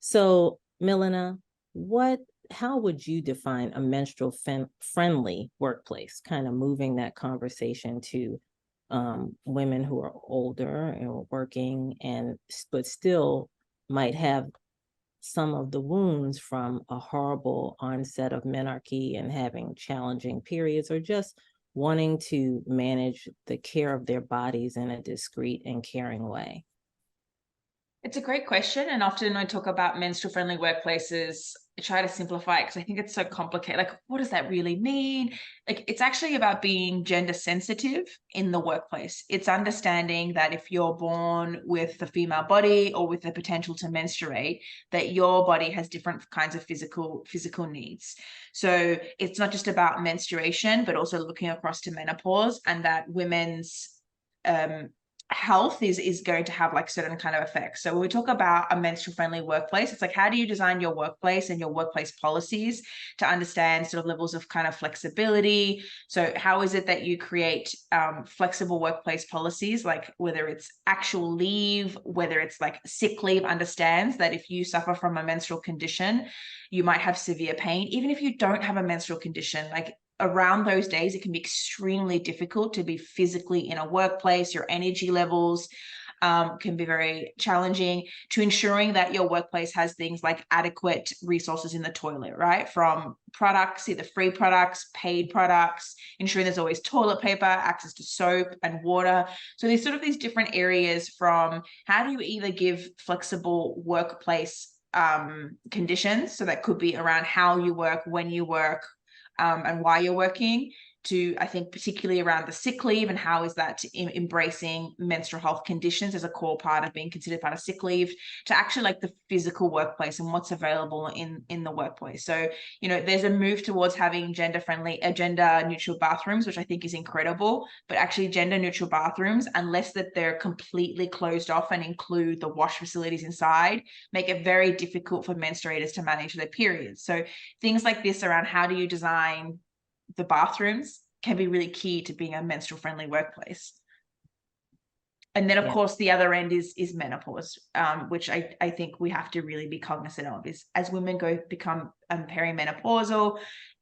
So, Milena, how would you define a menstrual friendly workplace? Kind of moving that conversation to women who are older and working but still might have some of the wounds from a horrible onset of menarche and having challenging periods, or just wanting to manage the care of their bodies in a discreet and caring way. It's a great question. And often when I talk about menstrual friendly workplaces, I try to simplify it because I think it's so complicated. Like, what does that really mean? Like, it's actually about being gender sensitive in the workplace. It's understanding that if you're born with the female body or with the potential to menstruate, that your body has different kinds of physical needs. So it's not just about menstruation, but also looking across to menopause, and that women's health is going to have like certain kind of effects. So when we talk about a menstrual friendly workplace, it's like, how do you design your workplace and your workplace policies to understand sort of levels of kind of flexibility? So how is it that you create flexible workplace policies, like whether it's actual leave, whether it's like sick leave, understands that if you suffer from a menstrual condition, you might have severe pain. Even if you don't have a menstrual condition, like around those days, it can be extremely difficult to be physically in a workplace. Your energy levels can be very challenging, to ensuring that your workplace has things like adequate resources in the toilet, right? From products, either free products, paid products, ensuring there's always toilet paper, access to soap and water. So there's sort of these different areas, from how do you either give flexible workplace conditions, so that could be around how you work, when you work, and why you're working, to, I think, particularly around the sick leave and how is that embracing menstrual health conditions as a core part of being considered part of sick leave, to actually like the physical workplace and what's available in the workplace. So, you know, there's a move towards having gender neutral bathrooms, which I think is incredible, but actually gender neutral bathrooms, unless that they're completely closed off and include the wash facilities inside, make it very difficult for menstruators to manage their periods. So things like this around how do you design the bathrooms can be really key to being a menstrual friendly workplace. And then, of course, the other end is menopause, which I think we have to really be cognizant of, is as women become perimenopausal,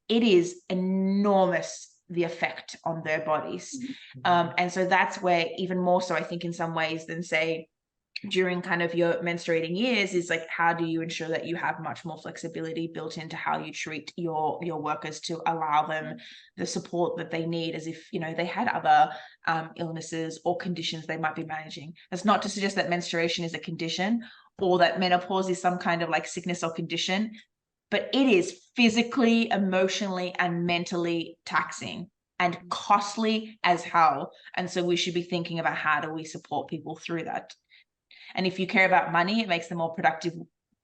it is enormous, the effect on their bodies. And so that's where, even more so, I think, in some ways than, say, during kind of your menstruating years, is like, how do you ensure that you have much more flexibility built into how you treat your workers, to allow them the support that they need, as if, you know, they had other illnesses or conditions they might be managing. That's not to suggest that menstruation is a condition, or that menopause is some kind of like sickness or condition, but it is physically, emotionally, and mentally taxing and costly as hell. And so we should be thinking about, how do we support people through that? And if you care about money, it makes them more productive,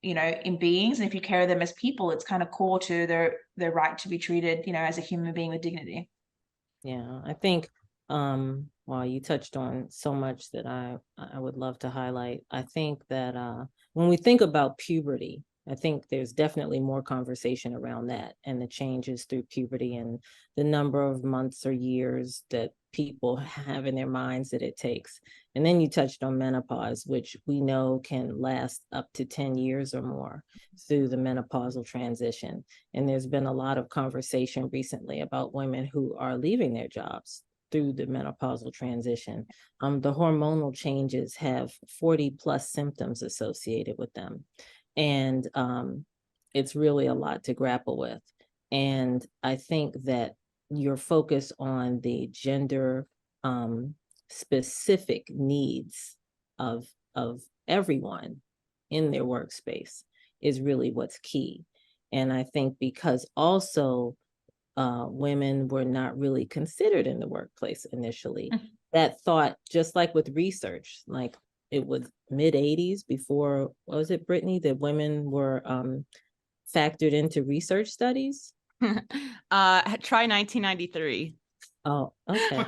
you know, in beings. And if you care of them as people, it's kind of core to their right to be treated, you know, as a human being with dignity. Yeah, I think, well, you touched on so much that I would love to highlight. I think that when we think about puberty, I think there's definitely more conversation around that and the changes through puberty and the number of months or years that people have in their minds that it takes. And then you touched on menopause, which we know can last up to 10 years or more through the menopausal transition. And there's been a lot of conversation recently about women who are leaving their jobs through the menopausal transition. The hormonal changes have 40 plus symptoms associated with them. And it's really a lot to grapple with. And I think that your focus on the gender specific needs of everyone in their workspace is really what's key. And I think because also women were not really considered in the workplace initially, that thought, just like with research, like it was mid-80s before, what was it, Brittany, that women were factored into research studies? Try 1993. Oh, okay.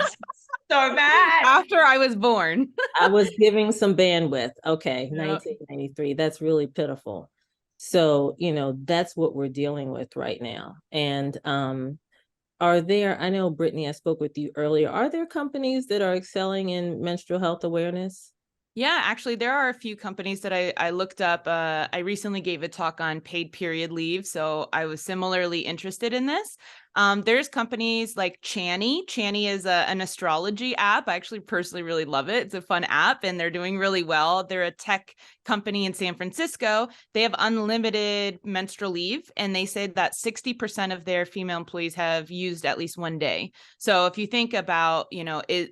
So bad. After I was born. I was giving some bandwidth. Okay, Yep. 1993. That's really pitiful. So, you know, that's what we're dealing with right now. And are there, I know, Brittany, I spoke with you earlier, are there companies that are excelling in menstrual health awareness? Yeah, actually, there are a few companies that I looked up. I recently gave a talk on paid period leave, so I was similarly interested in this. There's companies like Chani. Chani is an astrology app. I actually personally really love it. It's a fun app, and they're doing really well. They're a tech company in San Francisco. They have unlimited menstrual leave, and they said that 60% of their female employees have used at least one day. So if you think about,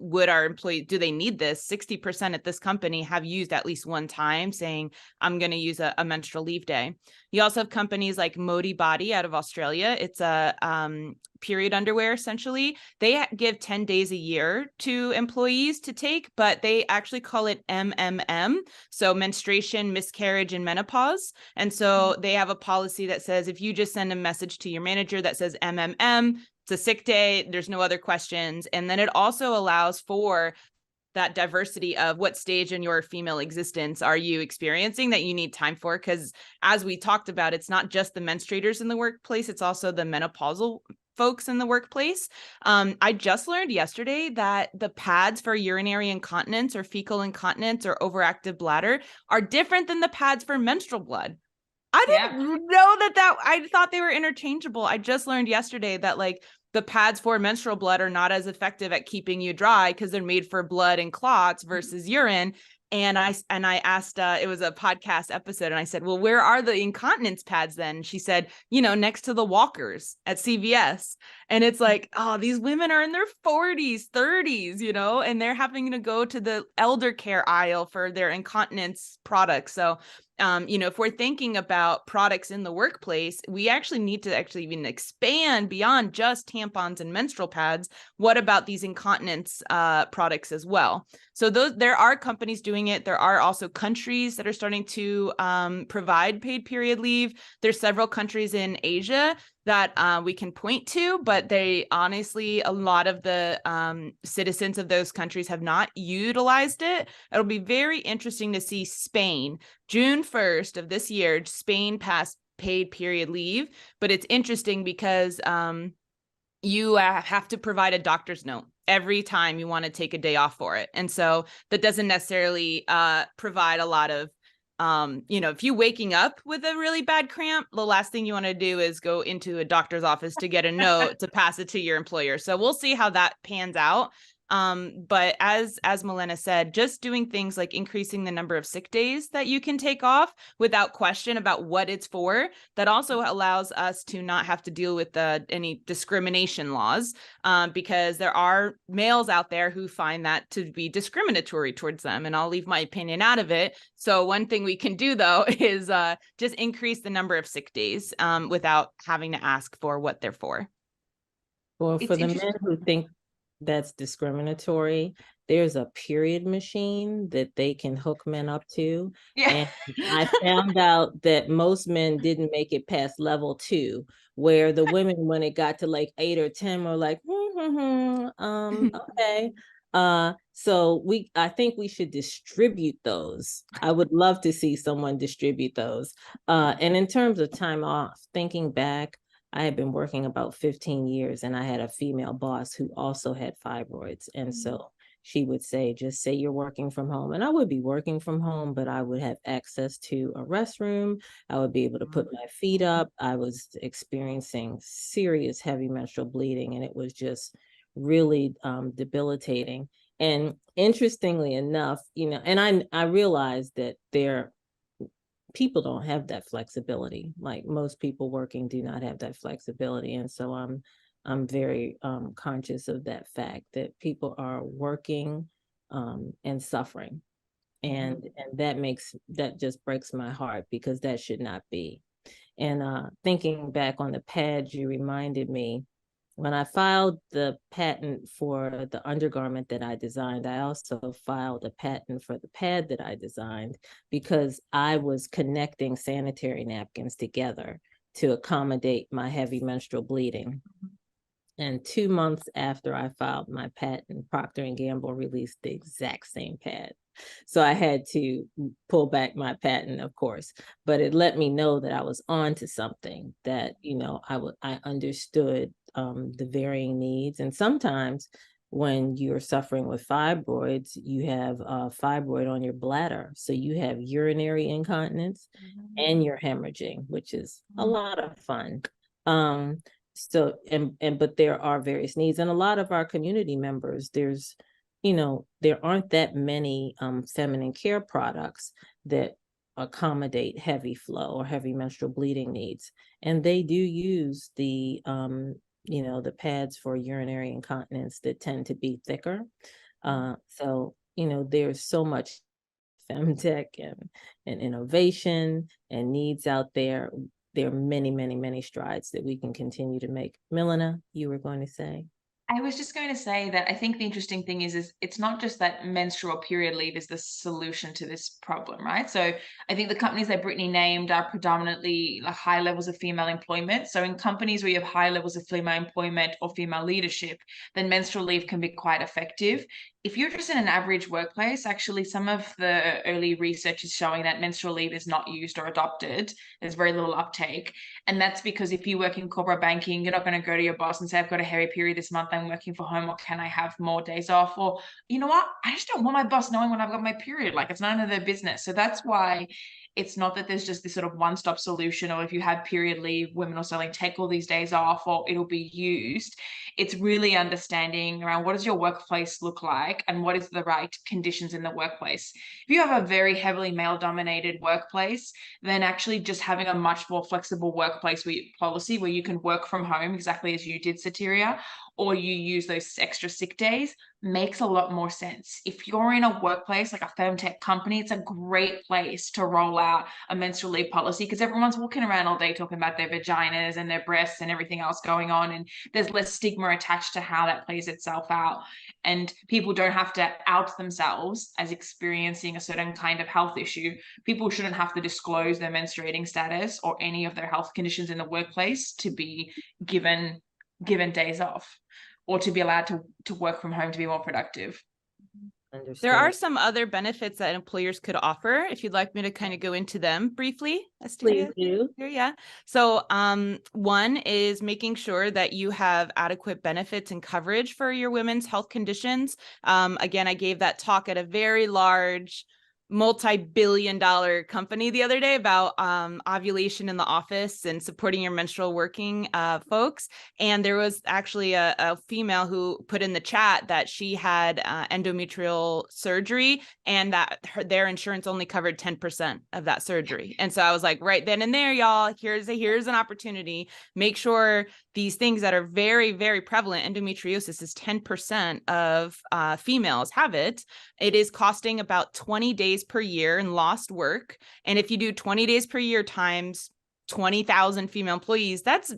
would our employees, do they need this? 60% at this company have used at least one time saying, I'm going to use a menstrual leave day. You also have companies like Modi Body out of Australia. It's a period underwear, essentially. They give 10 days a year to employees to take, but they actually call it MMM. So menstruation, miscarriage, and menopause. And so they have a policy that says if you just send a message to your manager that says MMM, it's a sick day, there's no other questions. And then it also allows for that diversity of what stage in your female existence are you experiencing that you need time for. Because as we talked about, it's not just the menstruators in the workplace, it's also the menopausal folks in the workplace. I just learned yesterday that the pads for urinary incontinence or fecal incontinence or overactive bladder are different than the pads for menstrual blood. I didn't know that I thought they were interchangeable. I just learned yesterday that like the pads for menstrual blood are not as effective at keeping you dry because they're made for blood and clots versus urine. And I asked, it was a podcast episode, and I said, well, where are the incontinence pads then? She said, next to the walkers at CVS. And it's like, oh, these women are in their 40s, 30s, and they're having to go to the elder care aisle for their incontinence products. So if we're thinking about products in the workplace, we actually need to even expand beyond just tampons and menstrual pads. What about these incontinence products as well? So there are companies doing it. There are also countries that are starting to provide paid period leave. There's several countries in Asia that we can point to, but they honestly, a lot of the citizens of those countries have not utilized it. It'll be very interesting to see Spain, June 1st of this year, Spain passed paid period leave, but it's interesting because you have to provide a doctor's note every time you want to take a day off for it. And so that doesn't necessarily provide a lot of if you're waking up with a really bad cramp, the last thing you want to do is go into a doctor's office to get a note to pass it to your employer. So we'll see how that pans out. But as Milena said, just doing things like increasing the number of sick days that you can take off without question about what it's for, that also allows us to not have to deal with any discrimination laws, because there are males out there who find that to be discriminatory towards them. And I'll leave my opinion out of it. So one thing we can do, though, is just increase the number of sick days without having to ask for what they're for. Well, for the men who think that's discriminatory, there's a period machine that they can hook men up to. Yeah. And I found out that most men didn't make it past level 2, where the women, when it got to like 8 or 10, were like, okay. So I think we should distribute those. I would love to see someone distribute those. And in terms of time off, thinking back, I had been working about 15 years, and I had a female boss who also had fibroids. And so she would say, just say you're working from home. And I would be working from home, but I would have access to a restroom. I would be able to put my feet up. I was experiencing serious heavy menstrual bleeding, and it was just really debilitating. And interestingly enough, and I realized that people don't have that flexibility. Like most people working do not have that flexibility. And so I'm very conscious of that fact that people are working and suffering. And that just breaks my heart, because that should not be. And thinking back on the pads, you reminded me, when I filed the patent for the undergarment that I designed, I also filed a patent for the pad that I designed, because I was connecting sanitary napkins together to accommodate my heavy menstrual bleeding. And 2 months after I filed my patent, Procter & Gamble released the exact same pad. So I had to pull back my patent, of course, but it let me know that I was on to something, that, I understood the varying needs. And sometimes when you're suffering with fibroids, you have a fibroid on your bladder. So you have urinary incontinence and you're hemorrhaging, which is a lot of fun. So, but there are various needs, and a lot of our community members, there's, there aren't that many feminine care products that accommodate heavy flow or heavy menstrual bleeding needs. And they do use the the pads for urinary incontinence that tend to be thicker. So, there's so much femtech and innovation and needs out there. There are many, many, many strides that we can continue to make. Milena, you were going to say? I was just going to say that I think the interesting thing is it's not just that menstrual period leave is the solution to this problem, right? So I think the companies that Brittany named are predominantly like high levels of female employment. So in companies where you have high levels of female employment or female leadership, then menstrual leave can be quite effective. If you're just in an average workplace, actually some of the early research is showing that menstrual leave is not used or adopted. There's very little uptake. And that's because if you work in corporate banking, you're not going to go to your boss and say, I've got a heavy period this month, I'm working from home, or can I have more days off? Or, you know what? I just don't want my boss knowing when I've got my period. Like, it's none of their business. So that's why it's not that there's just this sort of one-stop solution, or if you have period leave, women will suddenly take all these days off or it'll be used. It's really understanding around what does your workplace look like and what is the right conditions in the workplace. If you have a very heavily male-dominated workplace, then actually just having a much more flexible workplace policy where you can work from home exactly as you did, Sateria, or you use those extra sick days makes a lot more sense. If you're in a workplace like a femtech company, it's a great place to roll out a menstrual leave policy because everyone's walking around all day talking about their vaginas and their breasts and everything else going on, and there's less stigma attached to how that plays itself out, and people don't have to out themselves as experiencing a certain kind of health issue. People shouldn't have to disclose their menstruating status or any of their health conditions in the workplace to be given days off, or to be allowed to work from home to be more productive. Understood. There are some other benefits that employers could offer. If you'd like me to kind of go into them briefly. Please do. Yeah. So one is making sure that you have adequate benefits and coverage for your women's health conditions. Again, I gave that talk at a very large multi-billion-dollar company the other day about ovulation in the office and supporting your menstrual working folks. And there was actually a female who put in the chat that she had endometrial surgery and that their insurance only covered 10% of that surgery. And so I was like, right then and there, y'all, here's an opportunity. Make sure these things that are very, very prevalent, endometriosis is 10% of females have it. It is costing about 20 days per year in lost work. And if you do 20 days per year times 20,000 female employees, that's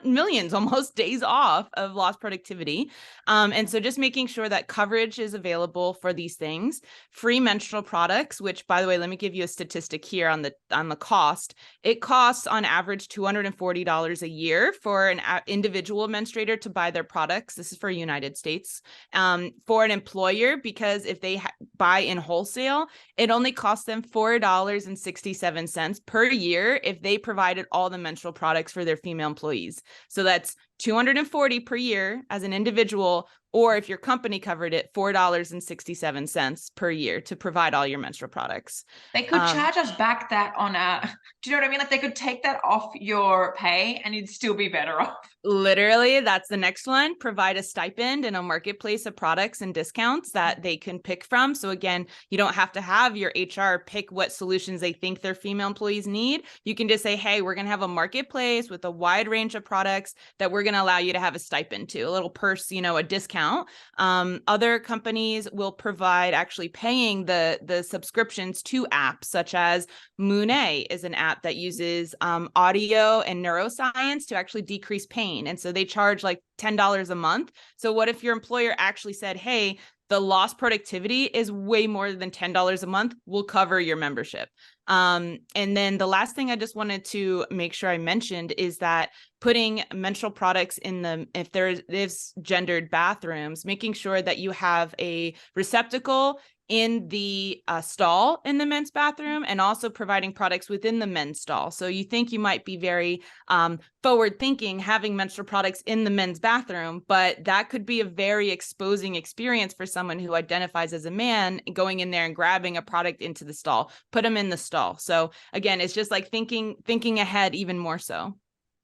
millions, almost days off of lost productivity. And so just making sure that coverage is available for these things. Free menstrual products, which, by the way, let me give you a statistic here on the cost. It costs on average $240 a year for an individual menstruator to buy their products. This is for United States. For an employer, because if they buy in wholesale, it only costs them $4.67 per year if they provided all the menstrual products for their female employees. So that's $240 per year as an individual, or if your company covered it, $4.67 per year to provide all your menstrual products. They could charge us back that on do you know what I mean? Like they could take that off your pay and you'd still be better off. Literally, that's the next one. Provide a stipend and a marketplace of products and discounts that they can pick from. So again, you don't have to have your HR pick what solutions they think their female employees need. You can just say, hey, we're going to have a marketplace with a wide range of products that we're going to allow you to have a stipend to, a little purse, a discount. Other companies will provide actually paying the subscriptions to apps, such as Moonay is an app that uses audio and neuroscience to actually decrease pain. And so they charge like $10 a month. So what if your employer actually said, hey, the lost productivity is way more than $10 a month, we'll cover your membership. And then the last thing I just wanted to make sure I mentioned is that putting menstrual products in if there's gendered bathrooms, making sure that you have a receptacle in the stall in the men's bathroom, and also providing products within the men's stall. So you think you might be very forward thinking having menstrual products in the men's bathroom, but that could be a very exposing experience for someone who identifies as a man, going in there and grabbing a product into the stall, put them in the stall. So again, it's just like thinking ahead even more so.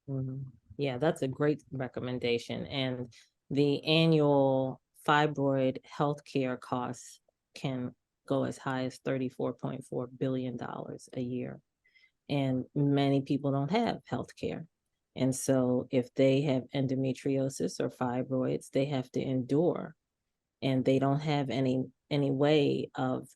Mhm. Yeah, that's a great recommendation. And the annual fibroid healthcare costs can go as high as $34.4 billion a year. And many people don't have healthcare. And so if they have endometriosis or fibroids, they have to endure, and they don't have any way of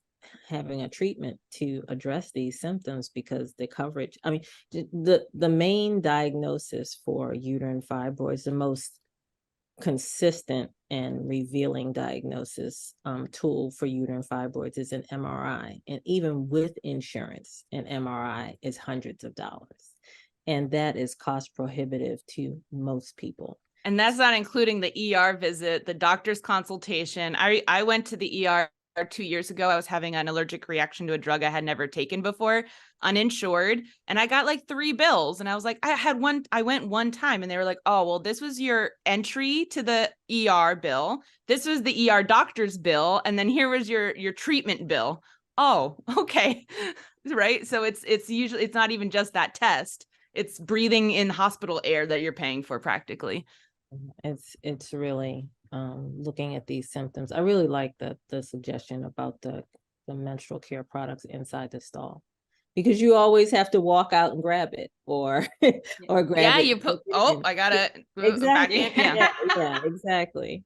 having a treatment to address these symptoms because the coverage, I mean, the main diagnosis for uterine fibroids, the most consistent and revealing diagnosis tool for uterine fibroids is an MRI. And even with insurance, an MRI is hundreds of dollars. And that is cost prohibitive to most people. And that's not including the ER visit, the doctor's consultation. I went to the ER 2 years ago. I was having an allergic reaction to a drug I had never taken before, uninsured, and I got like 3 bills. And I was like, I went one time, and they were like, oh, well, this was your entry to the ER bill. This was the ER doctor's bill. And then here was your treatment bill. Oh, okay. Right. So it's usually, it's not even just that test. It's breathing in hospital air that you're paying for practically. It's really looking at these symptoms. I really like the suggestion about the menstrual care products inside the stall, because you always have to walk out and grab it or or grab Yeah, it. you put, oh, I got it. Exactly. Backhand. Yeah. Yeah, exactly.